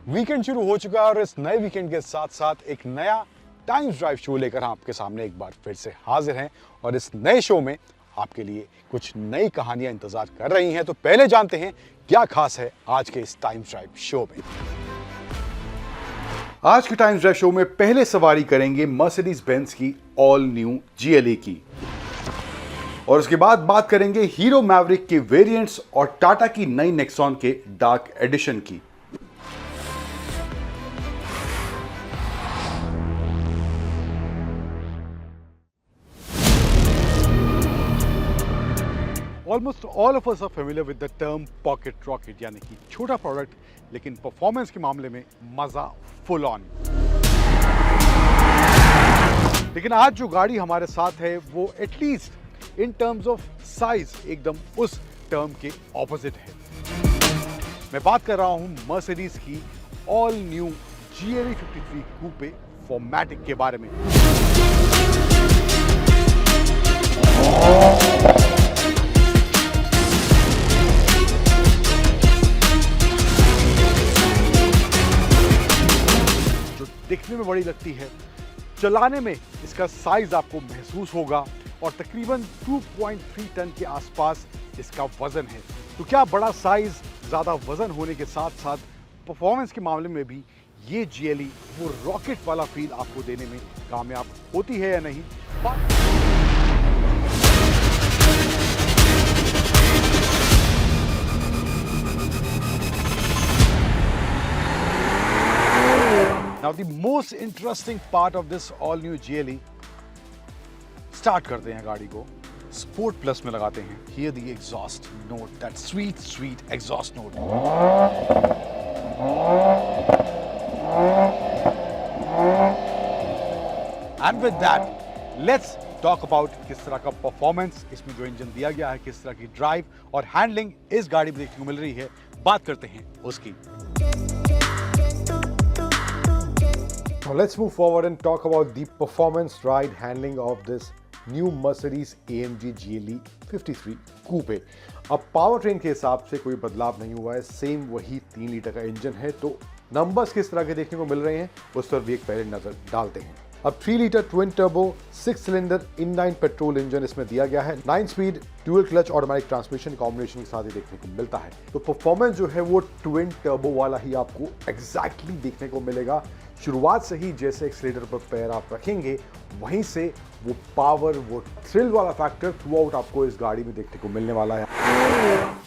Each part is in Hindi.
वीकेंड शुरू हो चुका है और इस नए वीकेंड के साथ साथ एक नया टाइम्स ड्राइव शो लेकर हम आपके सामने एक बार फिर से हाजिर हैं और इस नए शो में आपके लिए कुछ नई कहानियां इंतजार कर रही हैं। तो पहले जानते हैं क्या खास है आज के इस टाइम्स ड्राइव शो में। आज के टाइम्स ड्राइव शो में पहले सवारी करेंगे मर्सिडीज बेंज की ऑल न्यू GLE की, और उसके बाद बात करेंगे हीरो मैवरिक के वेरिएंट्स और टाटा की नई नेक्सॉन के डार्क एडिशन की। Almost all of us are familiar with the term pocket rocket, यानी कि छोटा प्रोडक्ट लेकिन परफॉर्मेंस के मामले में मजा फुल ऑन। लेकिन आज जो गाड़ी हमारे साथ है वो at least in terms of size एकदम उस टर्म के ऑपोजिट है। मैं बात कर रहा हूं मर्सिडीज की ऑल न्यू GLE 53 कूपे फॉर्मेटिक के बारे में। दिखने में बड़ी लगती है, चलाने में इसका साइज आपको महसूस होगा और तकरीबन 2.3 टन के आसपास इसका वजन है। तो क्या बड़ा साइज, ज्यादा वजन होने के साथ साथ परफॉर्मेंस के मामले में भी ये GLE वो रॉकेट वाला फील आपको देने में कामयाब होती है या नहीं? Now the most interesting part of this all new GLE, start करते हैं गाड़ी को, स्पोर्ट प्लस में लगाते हैं। Hear the exhaust note, that sweet exhaust note. And with that, let's talk about किस तरह का परफॉर्मेंस इसमें जो इंजन दिया गया है, किस तरह की ड्राइव और हैंडलिंग इस गाड़ी में देखने को मिल रही है, बात करते हैं उसकी। Now let's move forward and talk about the performance ride handling of this new Mercedes-AMG GLE 53 Coupe. अब पावर ट्रेन के हिसाब से कोई बदलाव नहीं हुआ है, सेम वही 3 लीटर का इंजन है। तो नंबर्स किस तरह के देखने को मिल रहे हैं उस पर भी एक पहले नजर डालते हैं। अब 3 litre twin turbo 6 cylinder inline petrol engine इसमें दिया गया है। 9 speed dual clutch automatic transmission combination के साथ ही देखने को मिलता है। तो परफॉर्मेंस जो है वो ट्विन टर्बो वाला ही आपको एग्जैक्टली देखने को मिलेगा। शुरुआत से ही जैसे एक्सीलरेटर पर पैर आप रखेंगे वहीं से वो पावर, वो थ्रिल वाला फैक्टर थ्रू आउट आपको इस गाड़ी में देखने को मिलने वाला है।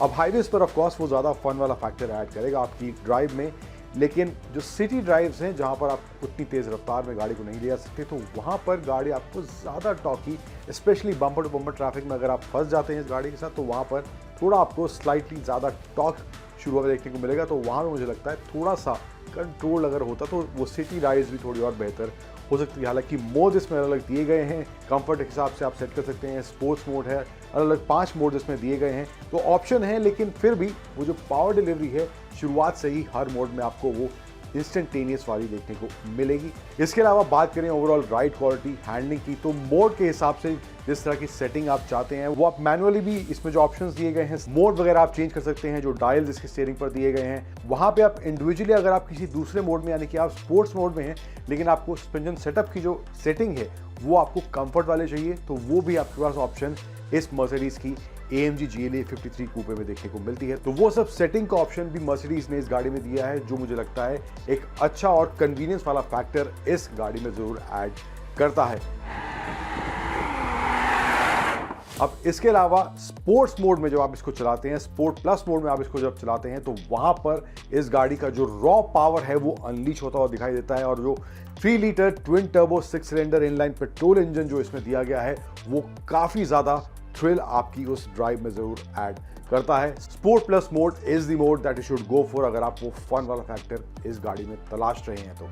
अब हाईवेज पर ऑफ कोर्स वो ज़्यादा फन वाला फैक्टर ऐड करेगा आपकी ड्राइव में, लेकिन जो सिटी ड्राइव्स हैं जहां पर आप उतनी तेज़ रफ्तार में गाड़ी को नहीं ले जा सकते, तो वहां पर गाड़ी आपको ज़्यादा टॉकी, specially bumper to bumper traffic में अगर आप फंस जाते हैं इस गाड़ी के साथ, तो वहां पर थोड़ा आपको स्लाइटली ज़्यादा टॉक शुरू में देखने को मिलेगा। तो वहाँ पे मुझे लगता है थोड़ा सा कंट्रोल अगर होता तो वो सिटी राइड्स भी थोड़ी और बेहतर हो सकती है। हालांकि मोड इसमें अलग अलग दिए गए हैं, कंफर्ट के हिसाब से आप सेट कर सकते हैं। स्पोर्ट्स मोड है, अलग अलग 5 मोड इसमें दिए गए हैं, तो ऑप्शन है। लेकिन फिर भी वो जो पावर डिलीवरी है शुरुआत से ही हर मोड में आपको वो इंस्टेंटेनियस वाली देखने को मिलेगी। इसके अलावा बात करें ओवरऑल राइड क्वालिटी, हैंडलिंग की, तो मोड के हिसाब से जिस तरह की सेटिंग आप चाहते हैं वो आप मैनुअली भी, इसमें जो ऑप्शंस दिए गए हैं मोड वगैरह आप चेंज कर सकते हैं। जो डायल्स इसके स्टीयरिंग पर दिए गए हैं वहां पे आप इंडिविजुअली, अगर आप किसी दूसरे मोड में, यानी कि आप स्पोर्ट्स मोड में हैं लेकिन आपको सस्पेंशन सेटअप की जो सेटिंग है वो आपको कंफर्ट वाले चाहिए, तो वो भी आपके पास ऑप्शन इस मर्सिडीज की AMG GLE 53 कूपे में देखने को मिलती है। तो वो सब सेटिंग का ऑप्शन भी मर्सिडीज ने इस गाड़ी में दिया है, जो मुझे लगता है एक अच्छा और कन्वीनियंस वाला फैक्टर इस गाड़ी में जरूर ऐड करता है। अब इसके अलावा स्पोर्ट्स मोड में जब आप इसको चलाते हैं, स्पोर्ट प्लस मोड में आप इसको जब चलाते हैं, तो वहां पर इस गाड़ी का जो रॉ पावर है वो अनलीश होता हुआ दिखाई देता है। और जो 3 litre twin turbo 6 cylinder inline petrol engine जो इसमें दिया गया है वो काफी ज्यादा थ्रिल आपकी उस ड्राइव में जरूर ऐड करता है। Sport plus mode is the mode that you should go for अगर आप वो फन वाला फैक्टर इस गाड़ी में तलाश रहे हैं तो।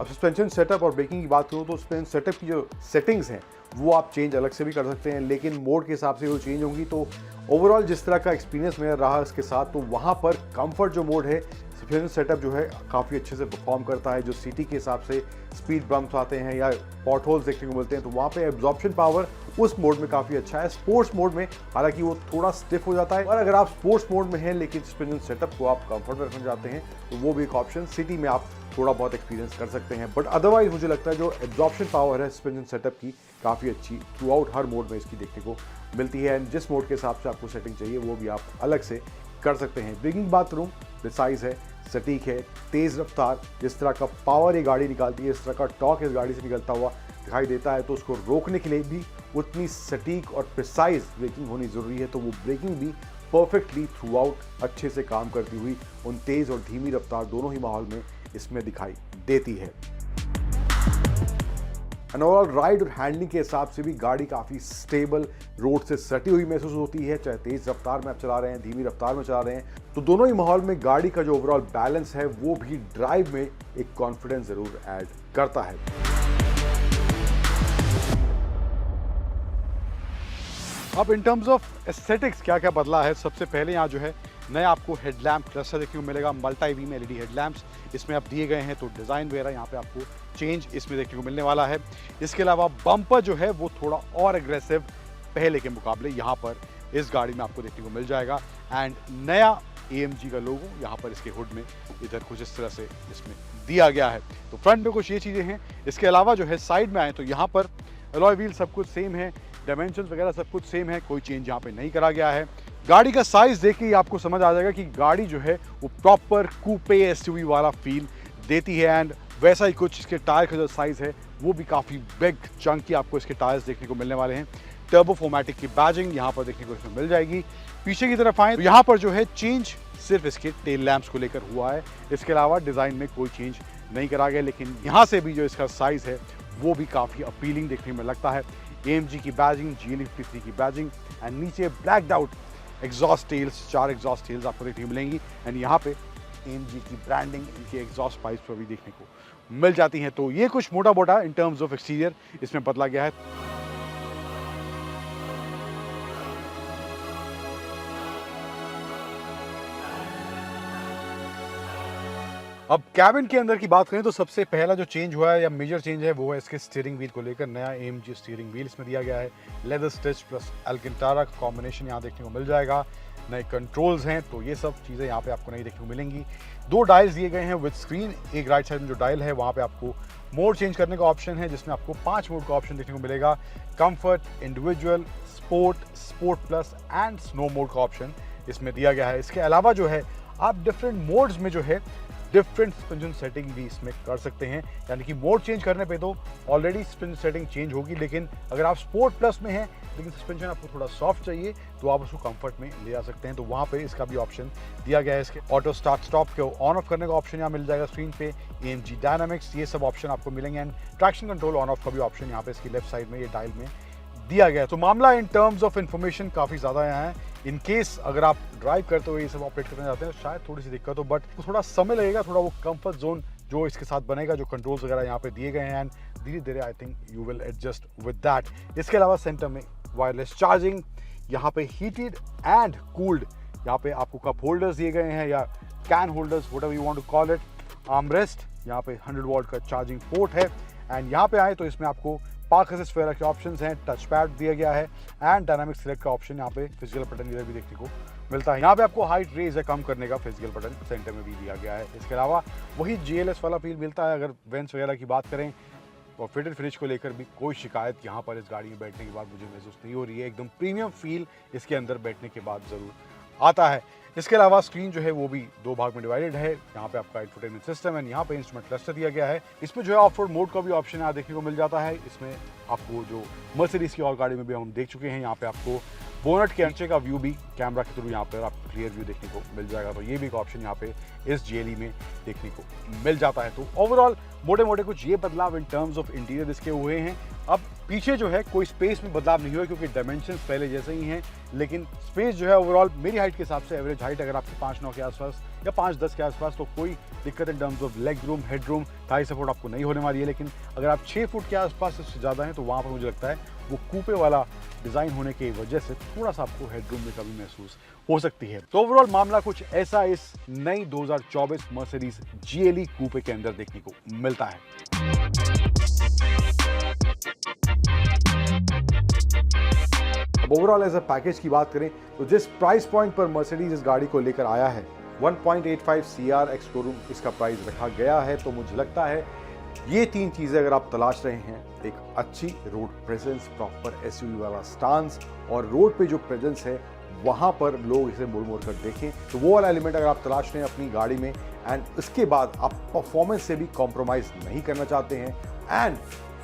अब सस्पेंशन सेटअप और ब्रेकिंग की बात करूं तो सस्पेंशन सेटअप की जो सेटिंग्स हैं वो आप चेंज अलग से भी कर सकते हैं, लेकिन मोड के हिसाब से वो चेंज होंगी। तो ओवरऑल जिस तरह का एक्सपीरियंस मेरा रहा इसके साथ, तो वहाँ पर कंफर्ट जो मोड है सस्पेंशन सेटअप जो है काफ़ी अच्छे से परफॉर्म करता है। जो सिटी के हिसाब से स्पीड बम्प्स आते हैं या पॉट होल्स देखने को मिलते हैं, तो वहाँ पे एब्जॉर्प्शन पावर उस मोड में काफ़ी अच्छा है। स्पोर्ट्स मोड में हालांकि वो थोड़ा स्टिफ हो जाता है, और अगर आप स्पोर्ट्स मोड में हैं लेकिन सस्पेंशन सेटअप को आप कंफर्ट में रखना चाहते हैं तो वो भी एक ऑप्शन सिटी में आप थोड़ा बहुत एक्सपीरियंस कर सकते हैं। बट अदरवाइज मुझे लगता है जो एब्जॉर्प्शन पावर है सस्पेंशन सेटअप की काफ़ी अच्छी थ्रू आउट हर मोड में इसकी देखने को मिलती है। एंड जिस मोड के हिसाब से आपको सेटिंग चाहिए वो भी आप अलग से कर सकते हैं। ब्रेकिंग बात करूँ, प्रिसाइज है, सटीक है, तेज़ रफ्तार, जिस तरह का पावर ये गाड़ी निकालती है, इस तरह का टॉर्क इस गाड़ी से निकलता हुआ दिखाई देता है, तो उसको रोकने के लिए भी उतनी सटीक और प्रिसाइज ब्रेकिंग होनी ज़रूरी है। तो वो ब्रेकिंग भी परफेक्टली थ्रू आउट अच्छे से काम करती हुई उन तेज़ और धीमी रफ्तार दोनों ही माहौल में इसमें दिखाई देती है। ओवरऑल राइड और हैंडलिंग के हिसाब से भी गाड़ी काफ़ी स्टेबल, रोड से सटी हुई महसूस होती है, चाहे तेज़ रफ्तार में आप चला रहे हैं, धीमी रफ्तार में चला रहे हैं। तो दोनों ही माहौल में गाड़ी का जो ओवरऑल बैलेंस है वो भी ड्राइव में एक कॉन्फिडेंस ज़रूर ऐड करता है। अब इन टर्म्स ऑफ एस्थेटिक्स क्या क्या बदला है, सबसे पहले यहाँ जो है नया आपको हेडलैम्प क्लस्टर देखने को मिलेगा, मल्टी बीम एलईडी हेडलैम्प्स इसमें आप दिए गए हैं, तो डिज़ाइन वगैरह यहाँ पे आपको चेंज इसमें देखने को मिलने वाला है। इसके अलावा बम्पर जो है वो थोड़ा और एग्रेसिव पहले के मुकाबले यहाँ पर इस गाड़ी में आपको देखने को मिल जाएगा। एंड नया AMG का लोगो यहाँ पर इसके हुड में इधर कुछ इस तरह से इसमें दिया गया है। तो फ्रंट में कुछ ये चीज़ें हैं। इसके अलावा जो है साइड में आए तो यहाँ पर अलॉय व्हील सब कुछ सेम है, डायमेंशंस वगैरह सब कुछ सेम है, कोई चेंज यहाँ पे नहीं करा गया है। गाड़ी का साइज देख के ही आपको समझ आ जाएगा कि गाड़ी जो है वो प्रॉपर कूपे SUV वाला फील देती है। एंड वैसा ही कुछ इसके टायर का जो साइज है वो भी काफ़ी बिग चंकी आपको इसके टायर्स देखने को मिलने वाले हैं। टर्बो फोमैटिक की बैजिंग यहाँ पर देखने को इसमें मिल जाएगी। पीछे की तरफ आए तो यहाँ पर जो है चेंज सिर्फ इसके टेल लैंप्स को लेकर हुआ है, इसके अलावा डिज़ाइन में कोई चेंज नहीं करा गया। लेकिन यहाँ से भी जो इसका साइज़ है वो भी काफ़ी अपीलिंग देखने में लगता है। AMG की बैजिंग, GLE 53 की बैजिंग, एंड नीचे blacked out exhaust tails, 4 exhaust tails आपको देखने को मिलेंगी। एंड यहाँ पे AMG की ब्रांडिंग इनके एग्जॉस्ट पाइप्स पर भी देखने को मिल जाती हैं। तो ये कुछ मोटा मोटा इन टर्म्स ऑफ एक्सटीरियर इसमें बदला गया है। अब कैबिन के अंदर की बात करें तो सबसे पहला जो चेंज हुआ है या मेजर चेंज है वो है इसके स्टीयरिंग व्हील को लेकर। नया AMG स्टीयरिंग व्हील इसमें दिया गया है, लेदर स्टिच प्लस अल्केंटारा का कॉम्बिनेशन यहाँ देखने को मिल जाएगा। नए कंट्रोल्स हैं, तो ये सब चीज़ें यहाँ पे आपको नहीं देखने को मिलेंगी। 2 डायल्स दिए गए हैं विद स्क्रीन। एक राइट साइड में जो डायल है वहाँ पे आपको मोड चेंज करने का ऑप्शन है, जिसमें आपको 5 मोड का ऑप्शन देखने को मिलेगा। Comfort, individual, sport, sport plus and snow mode का ऑप्शन इसमें दिया गया है। इसके अलावा जो है आप डिफरेंट मोड्स में जो है डिफरेंट सस्पेंशन सेटिंग भी इसमें कर सकते हैं। यानी कि मोड चेंज करने पे तो ऑलरेडी सस्पेंशन सेटिंग चेंज होगी, लेकिन अगर आप स्पोर्ट प्लस में हैं लेकिन सस्पेंशन आपको थोड़ा सॉफ्ट चाहिए तो आप उसको कंफर्ट में ले आ सकते हैं। तो वहाँ पे इसका भी ऑप्शन दिया गया है। इसके ऑटो स्टार्ट स्टॉप को ऑन ऑफ करने का ऑप्शन यहाँ मिल जाएगा स्क्रीन पे। AMG डायनामिक्स, ये सब ऑप्शन आपको मिलेंगे। And traction control on off का भी ऑप्शन यहाँ पे इसकी लेफ्ट साइड में ये डायल में दिया गया है। तो मामला इन टर्म्स ऑफ इन्फॉर्मेशन काफ़ी ज़्यादा यहाँ है। इन केस अगर आप ड्राइव करते हुए ये सब ऑपरेट करना चाहते हैं तो शायद थोड़ी सी दिक्कत हो, बट थोड़ा समय लगेगा, थोड़ा वो कंफर्ट जोन जो इसके साथ बनेगा, जो कंट्रोल्स वगैरह यहाँ पे दिए गए हैं, एंड धीरे धीरे I think you will adjust with that. इसके अलावा सेंटर में वायरलेस चार्जिंग, यहाँ पे हीटेड एंड कूल्ड, यहाँ पे आपको कप होल्डर्स दिए गए हैं या can holders, whatever you want to call it, armrest, यहाँ पे 100 वॉट का चार्जिंग पोर्ट है। एंड यहाँ पे आए तो इसमें आपको पार्क असिस्ट वगैरह के ऑप्शंस हैं, टच पैड दिया गया है एंड डायनामिक सिलेक्ट का ऑप्शन यहाँ पे फिजिकल बटन इधर भी देखने को मिलता है। यहाँ पे आपको हाइट रेज या कम करने का फिजिकल बटन सेंटर में भी दिया गया है। इसके अलावा वही GLS वाला फील मिलता है। अगर वेंट्स वगैरह की बात करें और फिटेड फिनिश को लेकर भी कोई शिकायत यहाँ पर इस गाड़ी में बैठने के बाद मुझे महसूस नहीं हो रही है। एकदम प्रीमियम फील इसके अंदर बैठने के बाद ज़रूर आता है। इसके अलावा स्क्रीन जो है वो भी 2 भाग में डिवाइडेड है। यहाँ पे आपका इंफोटेनमेंट सिस्टम है, यहाँ पे इंस्ट्रूमेंट क्लस्टर दिया गया है। इसमें जो है ऑफ रोड मोड का भी ऑप्शन यहाँ देखने को मिल जाता है। इसमें आपको जो मर्सिडीज की और गाड़ी में भी हम देख चुके हैं, यहाँ पे आपको बोनट के नीचे का व्यू भी कैमरा के थ्रू यहाँ पर आपको क्लियर व्यू देखने को मिल जाएगा। तो ये भी एक ऑप्शन यहाँ पे इस GLE में देखने को मिल जाता है। तो ओवरऑल मोटे मोटे कुछ ये बदलाव इन टर्म्स ऑफ इंटीरियर इसके हुए हैं। अब पीछे जो है कोई स्पेस में बदलाव नहीं हुआ क्योंकि डायमेंशंस पहले जैसे ही हैं, लेकिन स्पेस जो है ओवरऑल मेरी हाइट के हिसाब से एवरेज हाइट अगर आपकी 5'9" के आसपास या 5'10" के आसपास, तो कोई दिक्कत इन terms of leg room, head room, Thai support आपको नहीं होने वाली है। लेकिन अगर आप 6 फुट के आसपास इससे ज़्यादा हैं तो वहाँ पर मुझे लगता है वो कूपे वाला डिज़ाइन होने की वजह से थोड़ा सा आपको हेड रूम में कमी महसूस हो सकती है। तो ओवरऑल मामला कुछ ऐसा इस नई 2024 मर्सिडीज GLE कूपे के अंदर देखने को मिलता है। अब ओवरऑल एज अ पैकेज की बात करें तो जिस प्राइस पॉइंट पर मर्सिडीज इस गाड़ी को लेकर आया है 1.85 CR एक्स शोरूम इसका प्राइस रखा गया है, तो मुझे लगता है ये 3 चीज़ें अगर आप तलाश रहे हैं, एक अच्छी रोड प्रेजेंस, प्रॉपर SUV वाला स्टांस और रोड पे जो प्रेजेंस है वहाँ पर लोग इसे मुड़ मुड़ कर देखें, तो वो वाला एलिमेंट अगर आप तलाश रहे हैं अपनी गाड़ी में एंड उसके बाद आप परफॉर्मेंस से भी कॉम्प्रोमाइज़ नहीं करना चाहते हैं एंड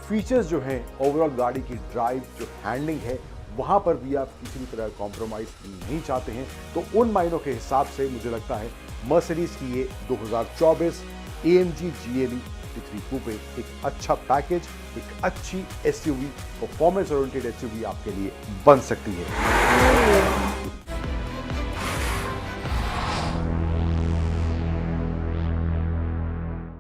फीचर्स जो हैं ओवरऑल गाड़ी की ड्राइव जो हैंडलिंग है वहाँ पर भी आप किसी भी तरह कॉम्प्रोमाइज़ नहीं चाहते हैं, तो उन मायनों के हिसाब से मुझे लगता है मर्सिडीज की ये 2024 AMG GLE 53 कूपे एक अच्छा पैकेज, एक अच्छी SUV, परफॉर्मेंस ओरिएंटेड SUV आपके लिए बन सकती है।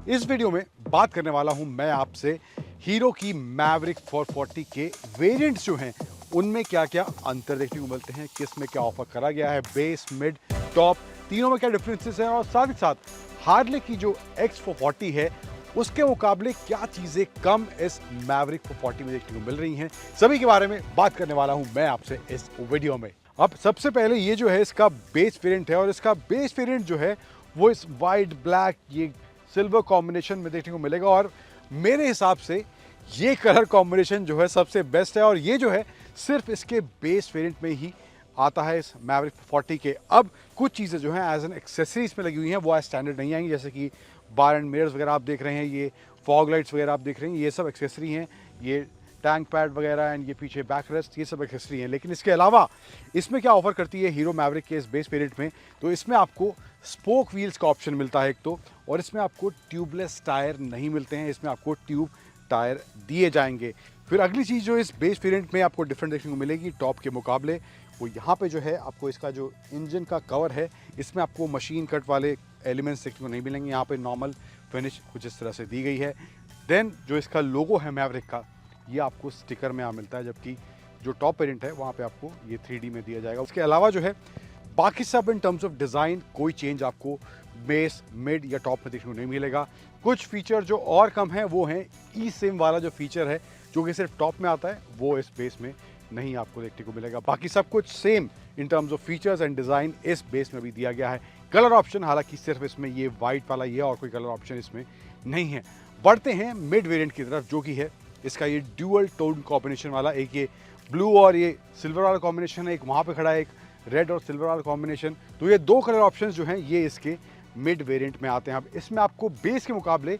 इस वीडियो में बात करने वाला हूं मैं आपसे हीरो की मैवरिक 440 के वेरिएंट्स जो हैं उनमें क्या क्या अंतर देखने को मिलते हैं, किस में क्या ऑफर करा गया है, बेस, मिड, टॉप, तीनों में क्या डिफरेंसेस हैं और साथ ही साथ हार्ले की जो X440 है उसके मुकाबले क्या चीजें कम इस मैवरिक 440 में देखने को मिल रही हैं, सभी के बारे में बात करने वाला हूं मैं आपसे इस वीडियो में। अब सबसे पहले ये जो है इसका बेस वेरिएंट है और इसका बेस वेरिएंट जो है वो इस वाइट ब्लैक ये सिल्वर कॉम्बिनेशन में देखने को मिलेगा और मेरे हिसाब से ये कलर कॉम्बिनेशन जो है सबसे बेस्ट है और ये जो है सिर्फ इसके बेस वेरिएंट में ही आता है इस मैवरिक 40 के। अब कुछ चीज़ें जो हैं एज एन एक्सेसरीज में लगी हुई हैं वो एज स्टैंडर्ड नहीं आएंगी, जैसे कि बार एंड मिरर्स वगैरह आप देख रहे हैं, ये फॉग लाइट्स वगैरह आप देख रहे हैं, ये सब एक्सेसरी हैं, ये टैंक पैड वगैरह एंड ये पीछे बैक रेस्ट, ये सब एक्सेसरी हैं। लेकिन इसके अलावा इसमें क्या ऑफर करती है हीरो मैवरिक के इस बेस वेरिएंट में, तो इसमें आपको स्पोक व्हील्स का ऑप्शन मिलता है एक तो, और इसमें आपको ट्यूबलेस टायर नहीं मिलते हैं, इसमें आपको ट्यूब टायर दिए जाएंगे। फिर अगली चीज़ जो इस बेस वेरिएंट में आपको डिफरेंट देखने को मिलेगी टॉप के मुकाबले, वो यहाँ पे जो है आपको इसका जो इंजन का कवर है इसमें आपको मशीन कट वाले एलिमेंट्स देखने को नहीं मिलेंगे, यहाँ पे नॉर्मल फिनिश कुछ इस तरह से दी गई है। देन जो इसका लोगो है मैवरिक का ये आपको स्टिकर में यहाँ मिलता है, जबकि जो टॉप वेरिएंट है वहाँ पे आपको ये 3D में दिया जाएगा। उसके अलावा जो है बाकी सब इन टर्म्स ऑफ डिज़ाइन कोई चेंज आपको बेस, मिड या टॉप में देखने को नहीं मिलेगा। कुछ फीचर जो और कम है वो हैं eSIM वाला जो फीचर है जो कि सिर्फ टॉप में आता है, वो इस बेस में नहीं आपको देखने को मिलेगा। बाकी सब कुछ same in terms of features and design इस बेस में भी दिया गया है। कलर ऑप्शन हालांकि सिर्फ इसमें ये वाइट वाला ये और कोई कलर ऑप्शन इसमें नहीं है। बढ़ते हैं मिड वेरिएंट की तरफ, जो कि है इसका ये ड्यूअल टोन कॉम्बिनेशन वाला, एक ये ब्लू और ये सिल्वर वाला कॉम्बिनेशन है, एक वहाँ पे खड़ा है एक रेड और सिल्वर वाला कॉम्बिनेशन। तो ये दो कलर ऑप्शंस जो हैं ये इसके मिड वेरिएंट में आते हैं। अब इसमें आपको बेस के मुकाबले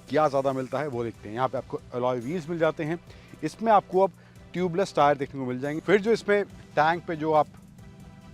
क्या ज़्यादा मिलता है वो देखते हैं। यहाँ पे आपको अलॉय व्हील्स मिल जाते हैं, इसमें आपको अब ट्यूबलेस टायर देखने को मिल जाएंगे। फिर जो इसमें टैंक पे जो आप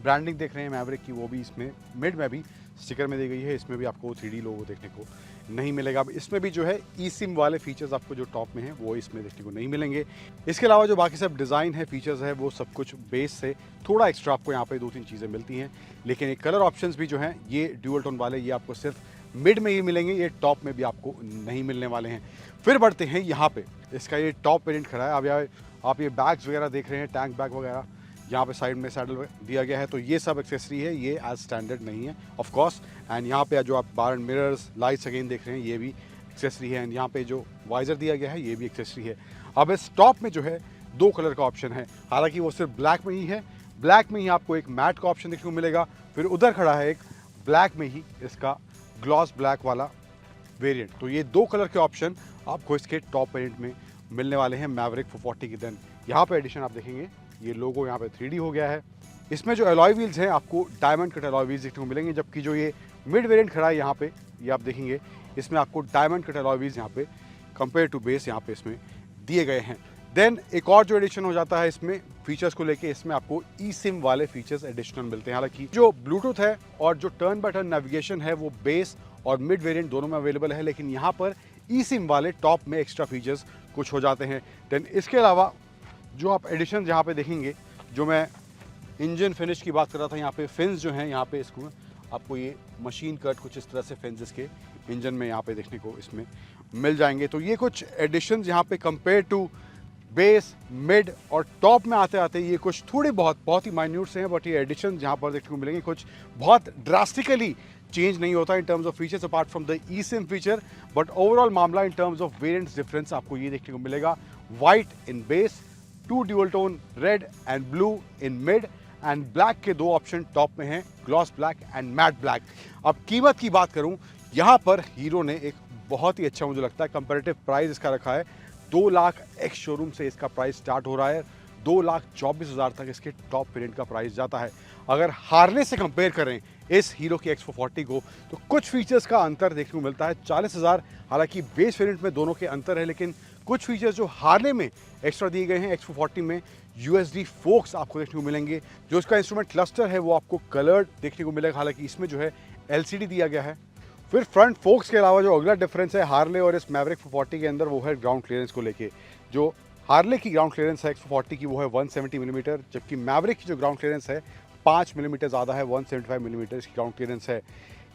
ब्रांडिंग देख रहे हैं मैवरिक की, वो भी इसमें मिड में भी स्टिकर में दी गई है, इसमें भी आपको 3D लोगो देखने को नहीं मिलेगा। अब इसमें भी जो है eSIM वाले फीचर्स आपको जो टॉप में हैं वो इसमें देखने को नहीं मिलेंगे। इसके अलावा जो बाकी सब डिज़ाइन है, फीचर्स है, वो सब कुछ बेस से थोड़ा एक्स्ट्रा आपको यहाँ पे 2-3 चीज़ें मिलती हैं। लेकिन एक कलर ऑप्शंस भी जो हैं ये ड्यूअल टोन वाले ये आपको सिर्फ मिड में ही मिलेंगे, ये टॉप में भी आपको नहीं मिलने वाले हैं। फिर बढ़ते हैं यहाँ पे, इसका ये टॉप वेरिएंट खड़ा है। अब आप ये बैग्स वगैरह देख रहे हैं, टैंक बैग वगैरह, यहाँ पे साइड में सैडल दिया गया है, तो ये सब एक्सेसरी है, ये एज स्टैंडर्ड नहीं है ऑफ कोर्स। एंड यहाँ पे जो आप बार एंड मिरर्स, लाइट्स अगेन देख रहे हैं, ये भी एक्सेसरी है। एंड यहाँ पे जो वाइजर दिया गया है ये भी एक्सेसरी है। अब इस टॉप में जो है 2 कलर का ऑप्शन है, हालांकि वो सिर्फ ब्लैक में ही है। ब्लैक में ही आपको एक मैट का ऑप्शन देखने को मिलेगा, फिर उधर खड़ा है एक ब्लैक में ही इसका ग्लॉस ब्लैक वाला वेरिएंट। तो ये 2 कलर के ऑप्शन आपको इसके टॉप वेरिएंट में मिलने वाले हैं मैवरिक 440 के। देन यहाँ पे एडिशन आप देखेंगे, ये लोगो यहाँ पे 3D हो गया है। इसमें जो अलॉय व्हील्स हैं आपको डायमंड कट अलॉय व्हील्स देखने को मिलेंगे, जबकि जो ये मिड वेरिएंट खड़ा है यहाँ पे, ये आप देखेंगे इसमें आपको डायमंड कट अलॉय व्हील्स यहाँ पे कंपेयर टू बेस यहाँ पे इसमें दिए गए हैं। देन एक और जो एडिशन हो जाता है इसमें फीचर्स को लेके, इसमें आपको eSIM वाले फीचर्स एडिशनल मिलते हैं। हालांकि जो ब्लूटूथ है और जो टर्न बाय टर्न नेविगेशन है वो बेस और मिड वेरिएंट दोनों में अवेलेबल है, लेकिन यहाँ पर eSIM वाले टॉप में एक्स्ट्रा फीचर्स कुछ हो जाते हैं। देन इसके अलावा जो आप एडिशन यहाँ पे देखेंगे, जो मैं इंजन फिनिश की बात कर रहा था, यहाँ पे फिन्स जो हैं यहाँ पे इसको आपको ये मशीन कट कुछ इस तरह से फिन्स इसके इंजन में यहाँ पे देखने को इसमें मिल जाएंगे। तो ये कुछ एडिशंस यहाँ पे कंपेयर टू बेस, मिड और टॉप में आते आते ये कुछ थोड़े बहुत ही माइन्यूट से हैं, बट ये एडिशन यहाँ पर देखने को मिलेंगे। कुछ बहुत ड्रास्टिकली चेंज नहीं होता in terms of features apart from the eSIM feature, but overall मामला in terms of variants difference आपको ये देखने को मिलेगा। White in base, 2 dual tone red and blue in mid and black के 2 ऑप्शन टॉप में हैं, gloss black and matte black. अब कीमत की बात करूं, यहाँ पर हीरो ने एक बहुत ही अच्छा मुझे लगता है कंपैरेटिव प्राइस इसका रखा है। 2 लाख एक्स शोरूम से इसका प्राइस स्टार्ट हो रहा है, 2,24,000 तक इसके टॉप वेरिएंट का प्राइस जाता है। अगर हार्ले से कंपेयर करें इस हीरो की X440 को, तो कुछ फीचर्स का अंतर देखने को मिलता है। 40,000 हालांकि बेस वेरिएंट में दोनों के अंतर है, लेकिन कुछ फीचर्स जो हार्ले में एक्स्ट्रा दिए गए हैं X440 में, USD फोक्स आपको देखने को मिलेंगे। जो इसका इंस्ट्रूमेंट क्लस्टर है वो आपको कलर्ड देखने को मिलेगा, हालांकि इसमें जो है LCD दिया गया है। फिर फ्रंट फोक्स के अलावा जो अगला डिफरेंस है हार्ले और इस मैवरिक 440 के अंदर, वो है ग्राउंड क्लियरेंस को लेके। जो हार्ले की ग्राउंड क्लियरेंस है X440 की वो है 170 मिलीमीटर, जबकि मैवरिक की जो ग्राउंड क्लियरेंस है 5 मिलीमीटर ज़्यादा है, 175 मिलीमीटर इसकी ग्राउंड क्लियरेंस है।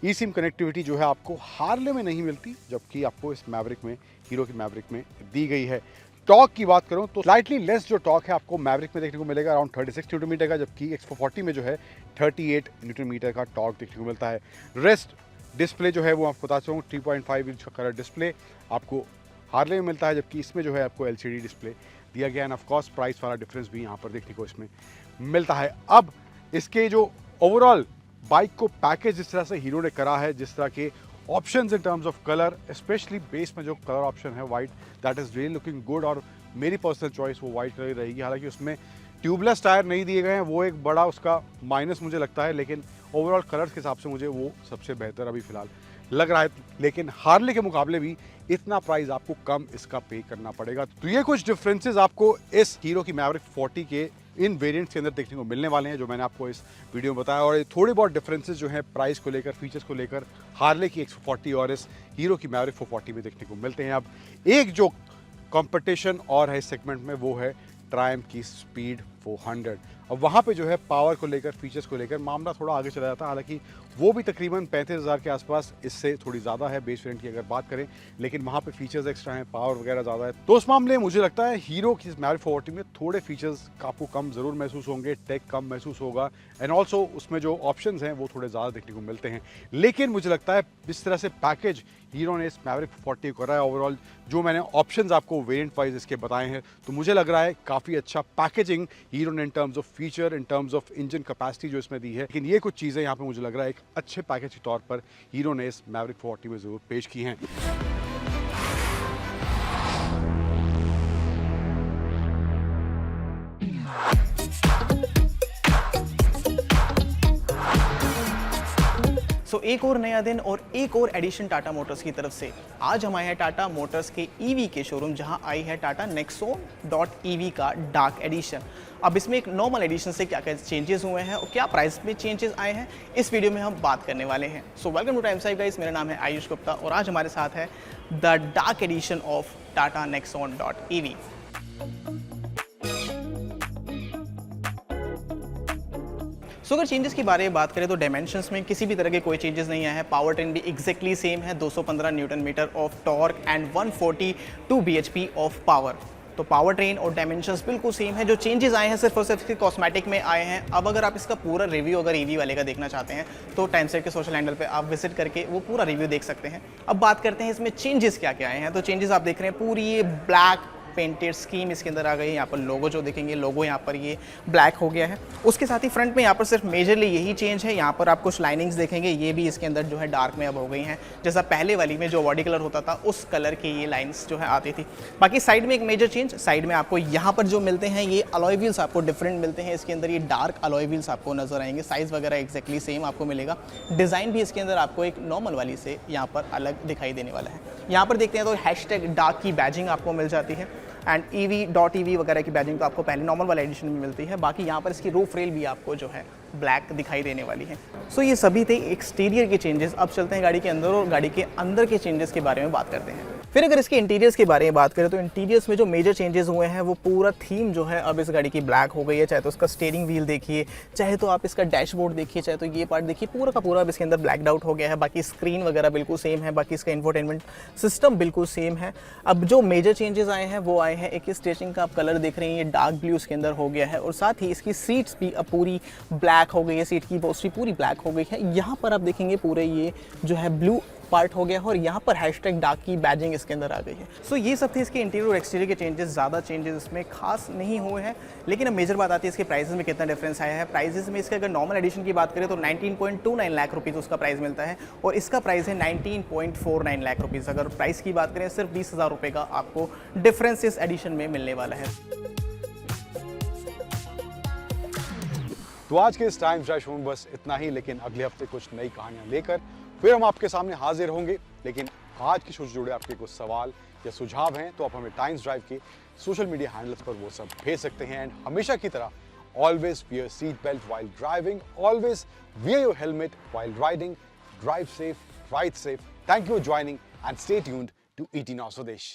eSIM कनेक्टिविटी जो है आपको हार्ले में नहीं मिलती, जबकि आपको इस मैवरिक में, हीरो की मैवरिक में दी गई है। टॉर्क की बात करूं तो स्लाइटली लेस जो टॉर्क है आपको मैवरिक में देखने को मिलेगा, अराउंड 36 न्यूटन मीटर का, जबकि X440 में जो है 38 न्यूटन मीटर का टॉर्क देखने को मिलता है। रेस्ट डिस्प्ले जो है वो आपको बताता हूँ, 3.5 इंच का कलर डिस्प्ले आपको हार्ले में मिलता है, जबकि इसमें जो है आपको LCD डिस्प्ले दिया गया है। एंड ऑफ कोर्स प्राइस वाला डिफरेंस भी यहाँ पर देखने को इसमें मिलता है। अब इसके जो ओवरऑल बाइक को पैकेज जिस तरह से हीरो ने करा है, जिस तरह के options in terms of colour, specially base में जो कलर ऑप्शन है white, that is really looking good, और मेरी पर्सनल चॉइस वो वाइट कलर रहेगी। हालांकि उसमें ट्यूबलेस टायर नहीं दिए गए हैं, वो एक बड़ा उसका माइनस मुझे लगता है, लेकिन ओवरऑल कलर्स के हिसाब से मुझे वो सबसे बेहतर अभी फ़िलहाल लग रहा है। लेकिन हार्ले के मुकाबले भी इतना प्राइस आपको कम इसका पे करना पड़ेगा। तो ये कुछ डिफरेंसेस आपको इस हीरो की मैवरिक 40 के इन वेरिएंट्स के अंदर देखने को मिलने वाले हैं, जो मैंने आपको इस वीडियो में बताया। और ये थोड़े बहुत डिफरेंसेस जो हैं प्राइस को लेकर, फीचर्स को लेकर, हार्ले की X440 और इस हीरो की मैवरिक 440 में देखने को मिलते हैं। अब एक जो कंपटीशन और है इस सेगमेंट में, वो है ट्रायम्फ की स्पीड 400। अब वहाँ पे जो है पावर को लेकर, फीचर्स को लेकर मामला थोड़ा आगे चला जाता है। हालांकि वो भी तकरीबन 35,000 के आसपास, इससे थोड़ी ज़्यादा है बेस वेरिएंट की अगर बात करें, लेकिन वहाँ पे फीचर्स एक्स्ट्रा हैं, पावर वगैरह ज़्यादा है। तो उस मामले में मुझे लगता है हीरो की मैवरिक 440 में थोड़े फीचर्स आपको कम ज़रूर महसूस होंगे, टेक कम महसूस होगा, एंड ऑल्सो उसमें जो ऑप्शंस हैं वो थोड़े ज़्यादा देखने को मिलते हैं। लेकिन मुझे लगता है जिस तरह से पैकेज हीरो ने इस मैवरिक 440 को करा है, ओवरऑल जो मैंने ऑप्शंस आपको वेरिएंट वाइज इसके बताए हैं, तो मुझे लग रहा है काफ़ी अच्छा पैकेजिंग हीरो ने इन terms of feature, in terms of engine capacity जो इसमें दी है। लेकिन ये कुछ चीज़ें यहाँ पे मुझे लग रहा है एक अच्छे पैकेज के तौर पर हीरो ने इस मैवरिक 440 में ज़रूर पेश की हैं। सो एक और नया दिन और एक और एडिशन टाटा मोटर्स की तरफ से। आज हम आए हैं टाटा मोटर्स के ईवी के शोरूम, जहां आई है टाटा नेक्सॉन.EV का डार्क एडिशन। अब इसमें एक नॉर्मल एडिशन से क्या क्या चेंजेस हुए हैं और क्या प्राइस में चेंजेस आए हैं, इस वीडियो में हम बात करने वाले हैं। So welcome two times live guys, मेरा नाम है आयुष गुप्ता और आज हमारे साथ है the dark edition of Tata Nexon EV. So अगर चेंजेस की बारे में बात करें तो डायमेंशंस में किसी भी तरह के कोई चेंजेस नहीं आए हैं। पावर ट्रेन भी एग्जैक्टली सेम है, 215 newton metre of torque and 142 bhp of power. तो पावर ट्रेन और डायमेंशंस बिल्कुल सेम है। जो चेंजेस आए हैं सिर्फ और सिर्फ इसके कॉस्मेटिक में आए हैं। अब अगर आप इसका पूरा रिव्यू अगर ईवी वाले का देखना चाहते हैं तो टाइम सेट के सोशल हैंडल पे आप विजिट करके वो पूरा रिव्यू देख सकते हैं। अब बात करते हैं इसमें चेंजेस क्या क्या आए हैं। तो चेंजेस आप देख रहे हैं, पूरी ये ब्लैक पेंटेड स्कीम इसके अंदर आ गई है। यहाँ पर लोगो जो देखेंगे, लोगो यहाँ पर ये ब्लैक हो गया है। उसके साथ ही फ्रंट में यहाँ पर सिर्फ मेजरली यही चेंज है। यहाँ पर आप कुछ लाइनिंग्स देखेंगे, ये भी इसके अंदर जो है डार्क में अब हो गई हैं। जैसा पहले वाली में जो बॉडी कलर होता था उस कलर की ये लाइन्स जो है आती थी। बाकी साइड में एक मेजर चेंज, साइड में आपको यहाँ पर जो मिलते हैं ये अलॉय व्हील्स आपको डिफरेंट मिलते हैं। इसके अंदर ये डार्क अलॉय व्हील्स आपको नजर आएंगे, साइज़ वगैरह एक्जैक्टली सेम आपको मिलेगा। डिज़ाइन भी इसके अंदर आपको एक नॉर्मल वाली से यहाँ पर अलग दिखाई देने वाला है। यहाँ पर देखते हैं तो हैशटैग डार्क की बैजिंग आपको मिल जाती है एंड EV.EV वगैरह की बैजिंग तो आपको पहले नॉर्मल वाला एडिशन में मिलती है। बाकी यहाँ पर इसकी रूफ रेल भी आपको जो है ब्लैक दिखाई देने वाली है। सो ये सभी थे एक्सटीरियर के चेंजेस। अब चलते हैं गाड़ी के अंदर और गाड़ी के अंदर के चेंजेस के बारे में बात करते हैं। फिर अगर इसके इंटीरियर्स के बारे में बात करें तो इंटीरियर्स में जो मेजर चेंजेस हुए हैं वो पूरा थीम जो है अब इस गाड़ी की ब्लैक हो गई है। चाहे तो उसका स्टीयरिंग व्हील देखिए, चाहे तो आप इसका डैशबोर्ड देखिए, चाहे तो ये पार्ट देखिए, पूरा का पूरा अब इसके अंदर ब्लैकड आउट हो गया है। बाकी स्क्रीन वगैरह बिल्कुल सेम है, बाकी इसका इंफोटेनमेंट सिस्टम बिल्कुल सेम है। अब जो मेजर चेंजेस आए हैं वो आए हैं, एक स्टिचिंग का आप कलर देख रहे हैं ये डार्क ब्लू इसके अंदर हो गया है, और साथ ही इसकी सीट्स भी अब पूरी ब्लैक हो गई है। सीट की बोस्ट्री पूरी ब्लैक हो गई है। यहाँ पर आप देखेंगे पूरे ये जो है ब्लू पार्ट हो गया है और यहाँ पर हैशटैग डार्क की बैजिंग इसके अंदर आ गई है। सो ये सब थे इसके इंटीरियर और एक्सटीरियर के चेंजेस। ज़्यादा चेंजेस इसमें खास नहीं हुए हैं, लेकिन अब मेजर बात आती है इसके प्राइसेस में कितना डिफरेंस आया है। प्राइसेस में इसके अगर नॉर्मल एडिशन की बात करें तो 19.29 लाख रुपीज़ उसका प्राइस मिलता है, और इसका प्राइस है 19.49 लाख रुपीज़। अगर प्राइस की बात करें सिर्फ 20,000 रुपये का आपको डिफरेंस इस एडिशन में मिलने वाला है। तो आज के इस टाइम ड्राइव शो में बस इतना ही, लेकिन अगले हफ्ते कुछ नई कहानियां लेकर फिर हम आपके सामने हाजिर होंगे। लेकिन आज की शो से जुड़े आपके कुछ सवाल या सुझाव हैं तो आप हमें टाइम्स ड्राइव के सोशल मीडिया हैंडल्स पर वो सब भेज सकते हैं। एंड हमेशा की तरह always wear seat belt while driving, always wear your helmet while riding, drive safe, ride safe. Thank you for joining and stay tuned to ET Now Swadesh।